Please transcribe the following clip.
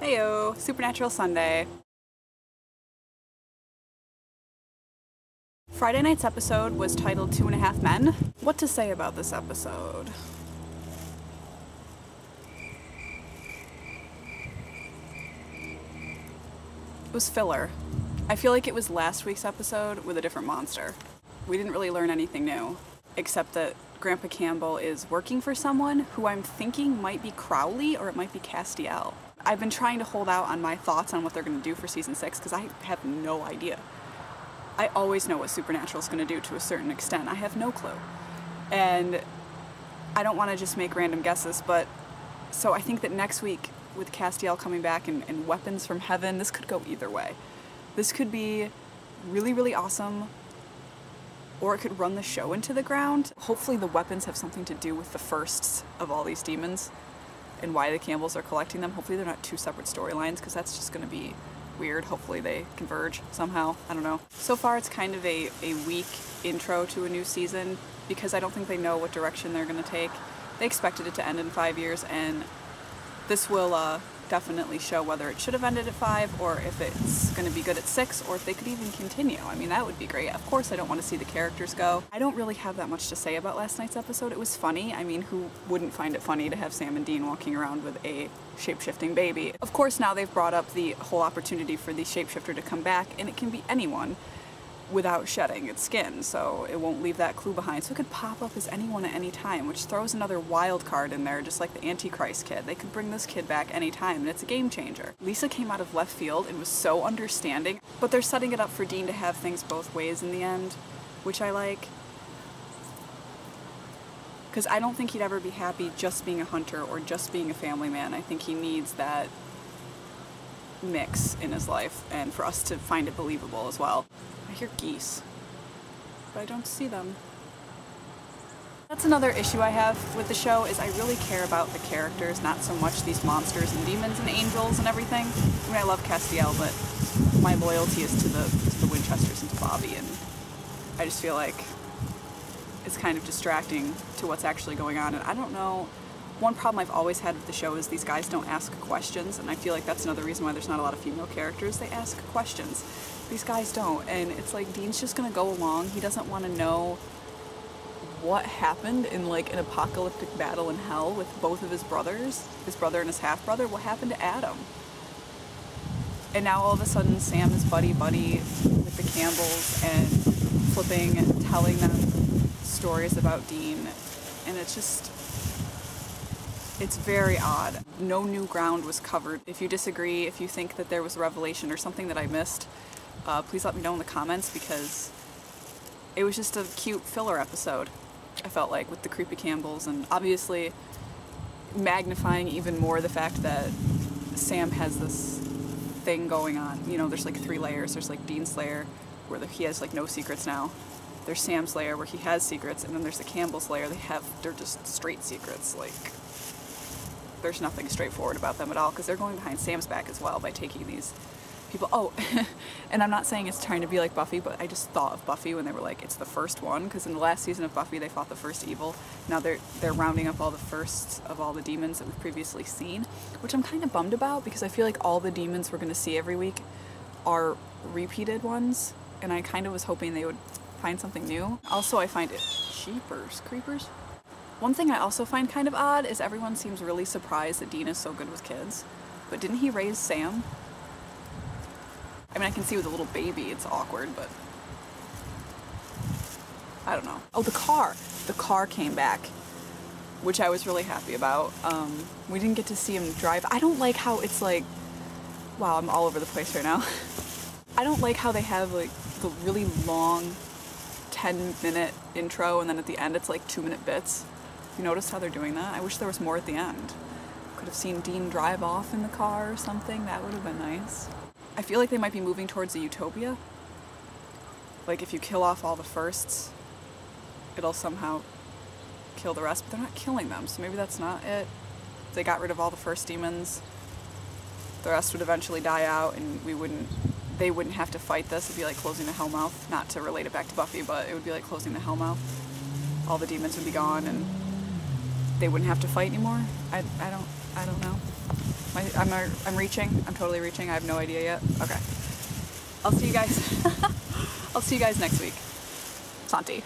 Heyo, Supernatural Sunday. Friday night's episode was titled 2.5 Men. What to say about this episode? It was filler. I feel like it was last week's episode with a different monster. We didn't really learn anything new, except that Grandpa Campbell is working for someone who I'm thinking might be Crowley or it might be Castiel. I've been trying to hold out on my thoughts on what they're going to do for season 6 because I have no idea. I always know what Supernatural is going to do to a certain extent. I have no clue. And I don't want to just make random guesses, but so I think that next week with Castiel coming back and weapons from heaven, this could go either way. This could be really, really awesome, or it could run the show into the ground. Hopefully the weapons have something to do with the firsts of all these demons and why the Campbells are collecting them. Hopefully they're not two separate storylines because that's just going to be weird. Hopefully they converge somehow. I don't know. So far it's kind of a weak intro to a new season because I don't think they know what direction they're going to take. They expected it to end in 5 years, and this will definitely show whether it should have ended at 5 or if it's going to be good at 6 or if they could even continue. I mean, that would be great. Of course I don't want to see the characters go. I don't really have that much to say about last night's episode. It was funny. I mean, who wouldn't find it funny to have Sam and Dean walking around with a shape-shifting baby? Of course now they've brought up the whole opportunity for the shapeshifter to come back, and it can be anyone without shedding its skin, so it won't leave that clue behind. So it could pop up as anyone at any time, which throws another wild card in there, just like the Antichrist kid. They could bring this kid back anytime, and it's a game changer. Lisa came out of left field and was so understanding, but they're setting it up for Dean to have things both ways in the end, which I like. Because I don't think he'd ever be happy just being a hunter or just being a family man. I think he needs that mix in his life, and for us to find it believable as well. I hear geese, but I don't see them. That's another issue I have with the show, is I really care about the characters, not so much these monsters and demons and angels and everything. I mean, I love Castiel, but my loyalty is to the Winchesters and to Bobby, and I just feel like it's kind of distracting to what's actually going on. And I don't know, one problem I've always had with the show is these guys don't ask questions, and I feel like that's another reason why there's not a lot of female characters. They ask questions. These guys don't, and it's like Dean's just gonna go along. He doesn't want to know what happened in like an apocalyptic battle in hell with both of his brothers, his brother and his half-brother. What happened to Adam? And now all of a sudden Sam is buddy-buddy with the Campbells and flipping and telling them stories about Dean, and it's just, it's very odd. No new ground was covered. If you disagree, if you think that there was a revelation or something that I missed, please let me know in the comments, because it was just a cute filler episode, I felt like, with the creepy Campbells, and obviously magnifying even more the fact that Sam has this thing going on. You know, there's like 3 layers. There's like Dean's layer, where he has like no secrets now. There's Sam's layer, where he has secrets, and then there's the Campbell's layer. They're just straight secrets. Like, there's nothing straightforward about them at all, because they're going behind Sam's back as well by taking these people. Oh, and I'm not saying it's trying to be like Buffy, but I just thought of Buffy when they were like, it's the first one, because in the last season of Buffy they fought the first evil. Now they're rounding up all the firsts of all the demons that we've previously seen, which I'm kind of bummed about, because I feel like all the demons we're going to see every week are repeated ones, and I kind of was hoping they would find something new. Also, I find it creepers. One thing I also find kind of odd is everyone seems really surprised that Dean is so good with kids, but didn't he raise Sam? I mean, I can see with a little baby it's awkward, but I don't know. Oh, the car came back, which I was really happy about. We didn't get to see him drive. I don't like how it's like, wow, I'm all over the place right now. I don't like how they have like the really long 10-minute intro, and then at the end it's like 2-minute bits. You notice how they're doing that? I wish there was more at the end. Could have seen Dean drive off in the car or something. That would have been nice. I feel like they might be moving towards a utopia. Like, if you kill off all the firsts, it'll somehow kill the rest, but they're not killing them, so maybe that's not it. If they got rid of all the first demons, the rest would eventually die out, and they wouldn't have to fight this. It'd be like closing the Hellmouth. Not to relate it back to Buffy, but it would be like closing the Hellmouth. All the demons would be gone, and they wouldn't have to fight anymore. I don't know. I'm reaching. I'm totally reaching. I have no idea yet. Okay. I'll see you guys. I'll see you guys next week. Santi.